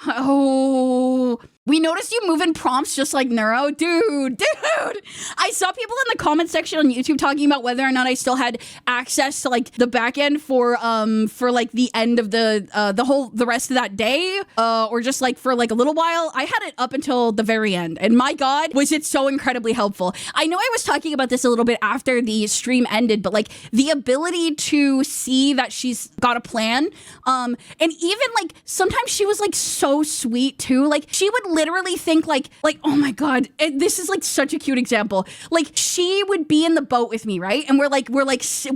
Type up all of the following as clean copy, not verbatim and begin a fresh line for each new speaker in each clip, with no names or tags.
Oh, we noticed you moving prompts just like Neuro. Dude. I saw people in the comment section on YouTube talking about whether or not I still had access to like the back end for like the end of the rest of that day, or just like for like a little while. I had it up until the very end, and my God, was it so incredibly helpful. I know I was talking about this a little bit after the stream ended, but like the ability to see that she's got a plan, and even like sometimes she was like so sweet too. Like she would literally think like, oh my God, this is like such a cute example. Like she would be in the boat with me, right? And we're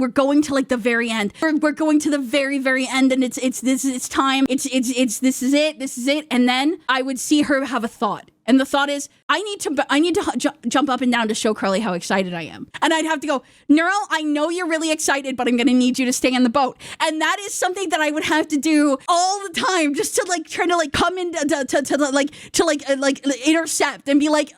going to like the very end. We're going to the very, very end, and it's time. This is it. And then I would see her have a thought. And the thought is, I need to jump up and down to show Crelly how excited I am. And I'd have to go, Neuro, I know you're really excited, but I'm going to need you to stay in the boat. And that is something that I would have to do all the time, just to like try to like come in to intercept and be like,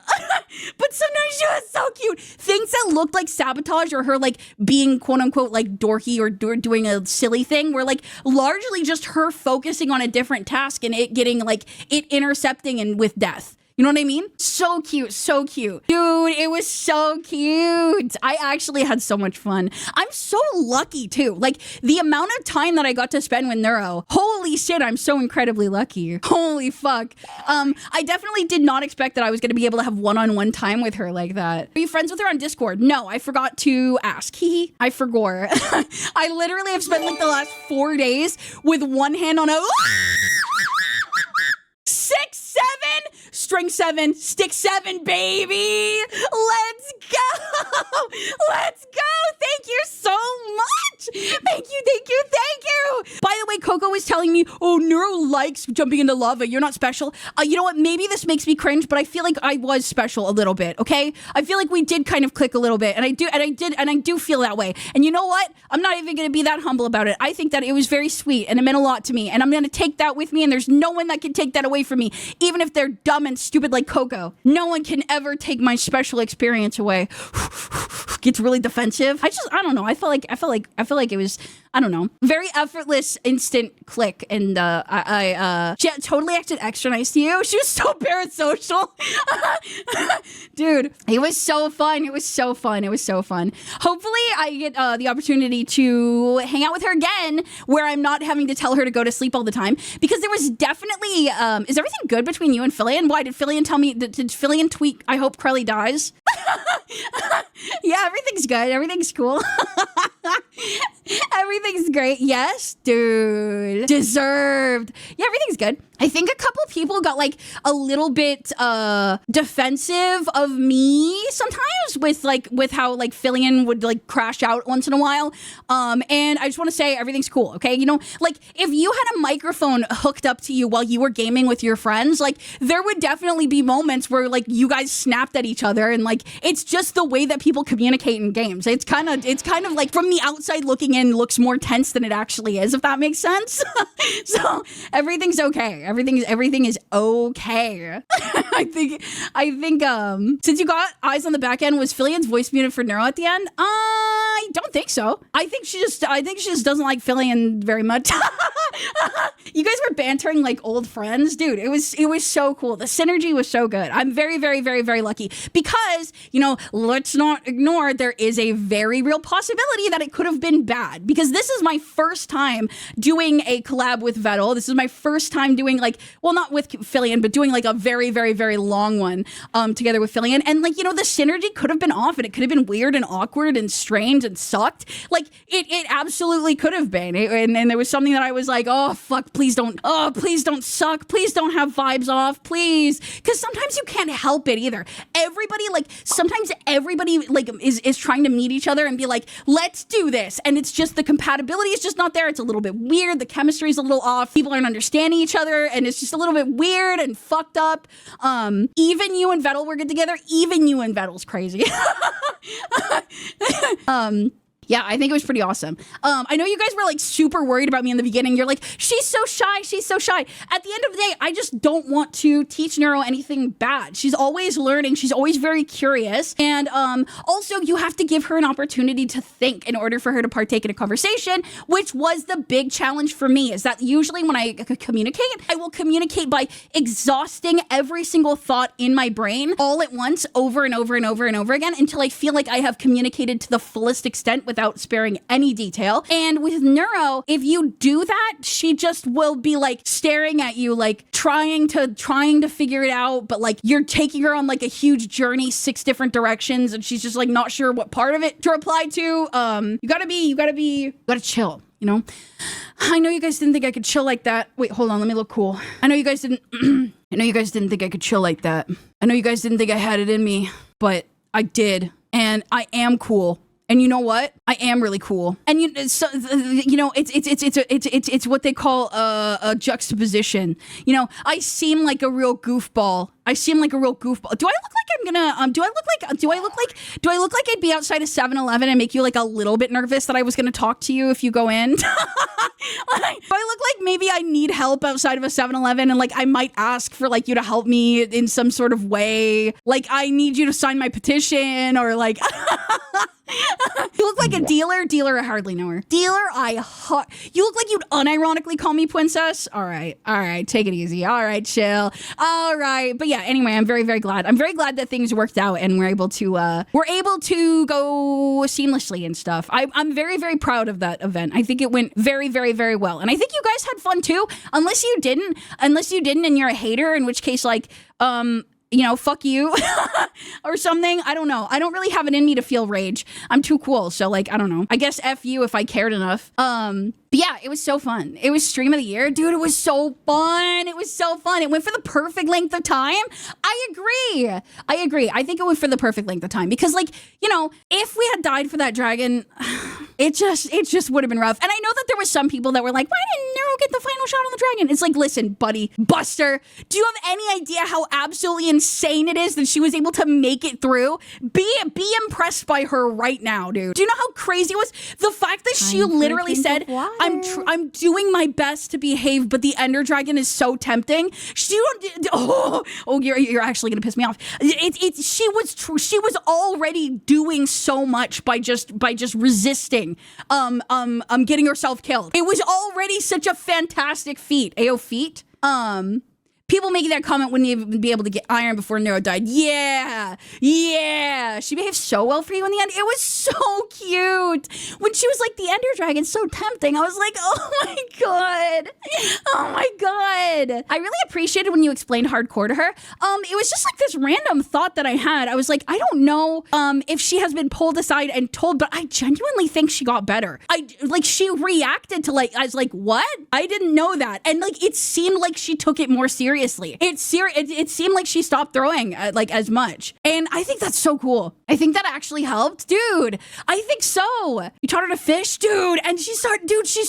but sometimes she was so cute. Things that looked like sabotage or her like being quote unquote like dorky or doing a silly thing were like largely just her focusing on a different task and it getting like it intercepting and with death. You know what I mean? So cute, so cute. Dude, it was so cute. I actually had so much fun. I'm so lucky too. Like the amount of time that I got to spend with Neuro, holy shit, I'm so incredibly lucky. Holy fuck. I definitely did not expect that I was going to be able to have one-on-one time with her like that. Are you friends with her on Discord? No, I forgot to ask. I forgot. I literally have spent like the last 4 days with one hand on a... 6, 7, string 7, stick 7, baby. Let's go. Let's go. Thank you so much. Thank you. By the way, Coco was telling me, oh, Neuro likes jumping into lava. You're not special. You know what? Maybe this makes me cringe, but I feel like I was special a little bit. Okay. I feel like we did kind of click a little bit, and I do feel that way. And you know what? I'm not even going to be that humble about it. I think that it was very sweet and it meant a lot to me, and I'm going to take that with me, and there's no one that can take that away from me, even if they're dumb and stupid like Coco. No one can ever take my special experience away. Gets really defensive. I don't know. I feel like it was, I don't know, very effortless, instant click, and she totally acted extra nice to you. She was so parasocial. Dude, it was so fun. Hopefully I get the opportunity to hang out with her again, where I'm not having to tell her to go to sleep all the time, because there was definitely, is everything good between you and Filian? Why did Filian tell me, did Filian tweet, I hope Crelly dies? Yeah, everything's good. Everything's cool. Everything's great. Yes, dude. Deserved. Yeah, everything's good. I think a couple people got like a little bit defensive of me sometimes with how like Filian would like crash out once in a while. And I just want to say everything's cool, okay? You know, like if you had a microphone hooked up to you while you were gaming with your friends, like there would definitely be moments where like you guys snapped at each other, and like it's just the way that people communicate in games. It's kind of like from the outside looking in looks more tense than it actually is, if that makes sense. So everything's okay. Everything is okay. I think since you got eyes on the back end, was Filian's voice muted for Neuro at the end? I don't think so. I think she just doesn't like Filian very much. You guys were bantering like old friends, dude. It was so cool. The synergy was so good. I'm very, very, very, very lucky, because, you know, let's not ignore there is a very real possibility that it could have been bad, because this is my first time doing a collab with Vedal. This is my first time doing like, well, not with Filian, but doing like a very, very, very long one together with Filian. And like, you know, the synergy could have been off, and it could have been weird and awkward and strange and sucked. Like it absolutely could have been. And there was something that I was like, oh fuck, please don't suck. Please don't have vibes off, please. Because sometimes you can't help it either. Sometimes everybody is trying to meet each other and be like, let's do this. And it's just the compatibility is just not there. It's a little bit weird. The chemistry is a little off. People aren't understanding each other, and it's just a little bit weird and fucked up. Even you and Vedal were good together. Even you and Vedal's crazy. Yeah, I think it was pretty awesome. I know you guys were like super worried about me in the beginning. You're like, she's so shy. She's so shy. At the end of the day, I just don't want to teach Neuro anything bad. She's always learning. She's always very curious. And also, you have to give her an opportunity to think in order for her to partake in a conversation, which was the big challenge for me, is that usually when I communicate, I will communicate by exhausting every single thought in my brain all at once over and over and over and over again until I feel like I have communicated to the fullest extent without sparing any detail. And with Neuro, if you do that, she just will be like staring at you, like trying to figure it out, but like you're taking her on like a huge journey, 6 different directions, and she's just like not sure what part of it to reply to. You gotta chill, you know? I know you guys didn't think I could chill like that. Wait, hold on, let me look cool. I know you guys didn't think I could chill like that. I know you guys didn't think I had it in me, but I did. And I am cool. And you know what? I am really cool. And it's what they call a juxtaposition. You know, I seem like a real goofball. Do I look like I'd be outside of 7-Eleven and make you like a little bit nervous that I was gonna talk to you if you go in? Do I look like maybe I need help outside of a 7-Eleven and like I might ask for like you to help me in some sort of way? Like I need you to sign my petition, or like you look like a dealer. I hardly know her. Dealer, you look like you'd unironically call me princess. All right, take it easy. All right, chill. All right, but yeah. Anyway, I'm very, very glad. I'm very glad that things worked out and we're able to go seamlessly and stuff. I'm very, very proud of that event. I think it went very, very, very well, and I think you guys had fun too. Unless you didn't, and you're a hater, in which case, like, you know, fuck you or something. I don't know. I don't really have it in me to feel rage. I'm too cool. So like, I don't know. I guess F you if I cared enough. But yeah, it was so fun. It was stream of the year. Dude, it was so fun. It went for the perfect length of time. I agree. I think it went for the perfect length of time because, like, you know, if we had died for that dragon, it just would have been rough. And I know that there were some people that were like, why didn't Neuro get the final shot on the dragon? It's like, listen, buddy, Buster, do you have any idea how absolutely insane it is that she was able to make it through? Be impressed by her right now, dude. Do you know how crazy it was? The fact that she literally said, I'm doing my best to behave, but the Ender Dragon is so tempting. You're actually gonna piss me off. She was already doing so much by just resisting, getting herself killed. It was already such a fantastic feat. AO feat. People making that comment wouldn't even be able to get iron before Neuro died. Yeah. She behaved so well for you in the end. It was so cute. When she was like, the Ender Dragon's so tempting, I was like, oh my God. I really appreciated when you explained hardcore to her. It was just like this random thought that I had. I was like, I don't know if she has been pulled aside and told, but I genuinely think she got better. She reacted to I was like, what? I didn't know that. And like, it seemed like she took it more seriously. It seemed like she stopped throwing as much. And I think that's so cool. I think that actually helped. Dude, I think so. You taught her to fish, dude. And she's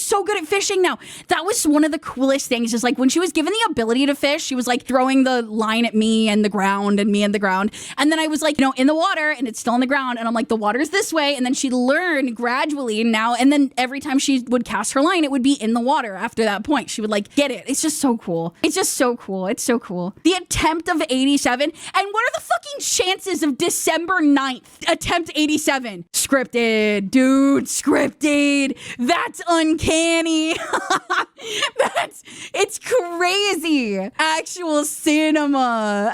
so good at fishing now. That was one of the coolest things, is like when she was given the ability to fish, she was like throwing the line at me and the ground and me and the ground. And then I was like, you know, in the water and it's still in the ground. And I'm like, the water's this way. And then she learned gradually now. And then every time she would cast her line, it would be in the water after that point. She would like get it. It's just so cool. It's so cool. The attempt of 87. And what are the fucking chances of December 9th? Attempt 87. Scripted, dude. Scripted. That's uncanny. It's crazy. Actual cinema.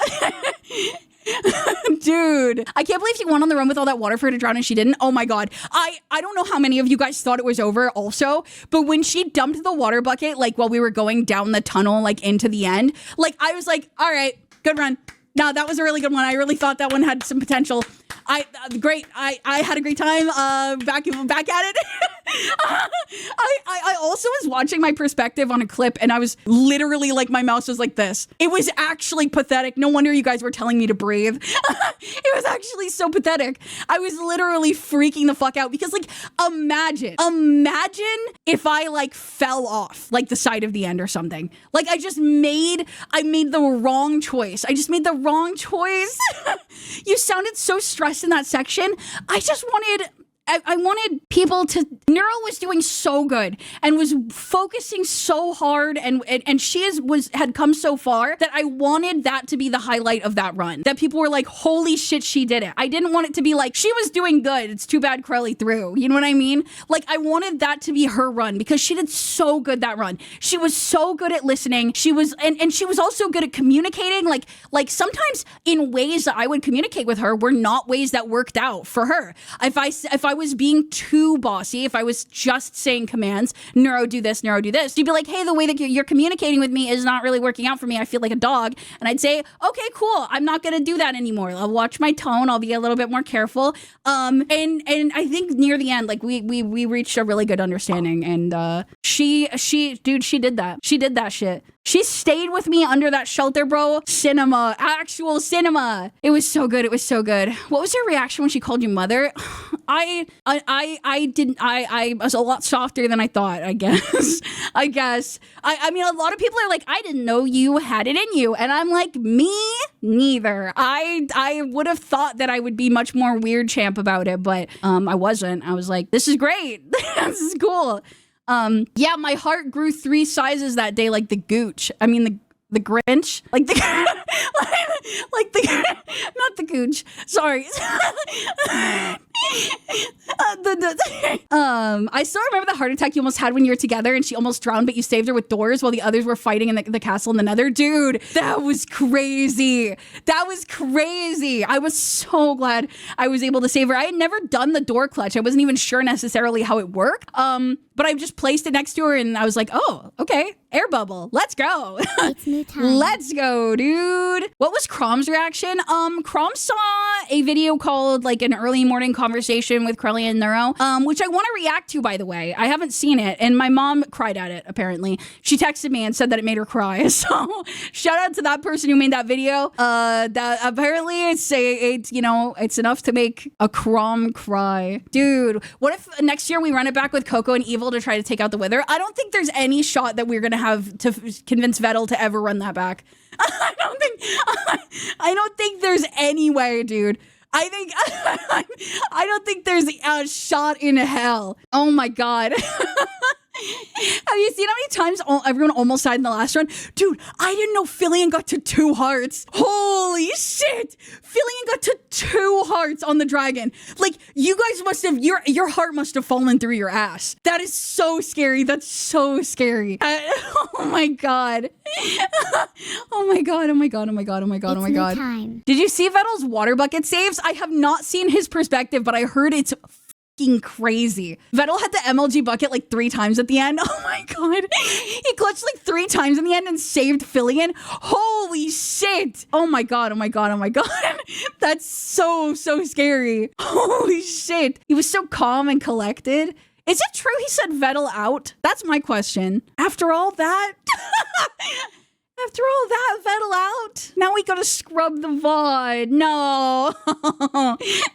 Dude, I can't believe she went on the run with all that water for her to drown and she didn't. Oh my God. I don't know how many of you guys thought it was over also, but when she dumped the water bucket, like while we were going down the tunnel, like into the end, like I was like, all right, good run. No, that was a really good one. I really thought that one had some potential. Great. I had a great time back at it. I also was watching my perspective on a clip and I was literally like, my mouse was like this. It was actually pathetic. No wonder you guys were telling me to breathe. It was actually so pathetic. I was literally freaking the fuck out because like, imagine if I like fell off like the side of the end or something. Like I made the wrong choice. I just made the wrong choice. You sounded so stressed in that section. I just wanted I wanted people to, Neuro was doing so good and was focusing so hard and she had come so far that I wanted that to be the highlight of that run. That people were like, holy shit, she did it. I didn't want it to be like, she was doing good. It's too bad Crelly threw. You know what I mean? Like, I wanted that to be her run because she did so good that run. She was so good at listening. She was, and she was also good at communicating. Like sometimes in ways that I would communicate with her were not ways that worked out for her. If I was being too bossy, if I was just saying commands, Neuro do this, she'd be like, hey, the way that you're communicating with me is not really working out for me. I feel like a dog. And I'd say, okay, cool. I'm not going to do that anymore. I'll watch my tone. I'll be a little bit more careful. And I think near the end, like we reached a really good understanding. And she did that. She did that shit. She stayed with me under that shelter, bro. Cinema, actual cinema. It was so good. It was so good. What was your reaction when she called you mother? I was a lot softer than I thought, I guess. I mean, a lot of people are like, I didn't know you had it in you. And I'm like, me neither. I would have thought that I would be much more weird champ about it, but I wasn't. I was like, this is great. This is cool. Yeah, my heart grew 3 sizes that day, like the Gooch. I mean, the Grinch, like the, like the, not the Gooch. Sorry. I still remember the heart attack you almost had when you were together and she almost drowned, but you saved her with doors while the others were fighting in the castle in the Nether. Dude, that was crazy. That was crazy. I was so glad I was able to save her. I had never done the door clutch. I wasn't even sure necessarily how it worked. But I just placed it next to her and I was like, oh, okay. Air bubble. Let's go.
It's new time.
Let's go, dude. What was Crom's reaction? Crom saw a video called like an early morning conversation with Crelly and Neuro, which I want to react to, by the way. I haven't seen it. And my mom cried at it, apparently. She texted me and said that it made her cry. So shout out to that person who made that video. That apparently it's enough to make a Crom cry. Dude, what if next year we run it back with Coco and Evil to try to take out the Wither? I don't think there's any shot that we're going to have to convince Vedal to ever run that back. I don't think there's any way, dude. I don't think there's a shot in hell. Oh my God. Have you seen how many times everyone almost died in the last run? Dude, I didn't know Filian got to 2 hearts. Holy shit. Filian got to 2 hearts on the dragon. Like, you guys must have, your heart must have fallen through your ass. That is so scary. That's so scary. Oh my God. Oh my God. Oh my God. Oh my God. Oh my God. Oh my God.
Time.
Did you see Vedal's water bucket saves? I have not seen his perspective, but I heard it's crazy. Vedal had the MLG bucket like 3 times at the end. Oh my God. He clutched like 3 times in the end and saved Filian. Holy shit. Oh my God. Oh my God. Oh my God. That's so scary. Holy shit. He was so calm and collected. Is it true he said Vedal out? That's my question. After all that? After all that, Vedal out? Now we gotta scrub the VOD. No.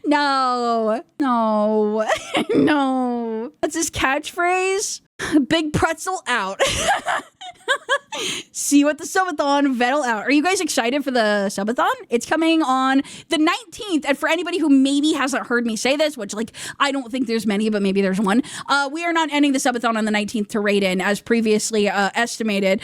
No. No. No. That's his catchphrase? Big pretzel out. See you at the subathon. Vedal out. Are you guys excited for the subathon? It's coming on the 19th. And for anybody who maybe hasn't heard me say this, which like I don't think there's many, but maybe there's one. We are not ending the subathon on the 19th to raid in as previously estimated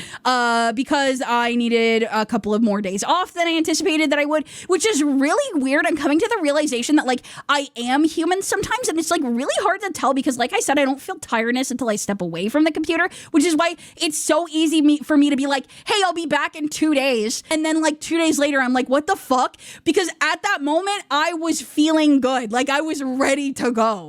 because I needed a couple of more days off than I anticipated that I would, which is really weird. I'm coming to the realization that like I am human sometimes, and it's like really hard to tell because like I said, I don't feel tiredness until I step away from the computer, which is why it's so easy for me to be like, hey, I'll be back in 2 days. And then like 2 days later, I'm like, what the fuck? Because at that moment, I was feeling good. Like I was ready to go.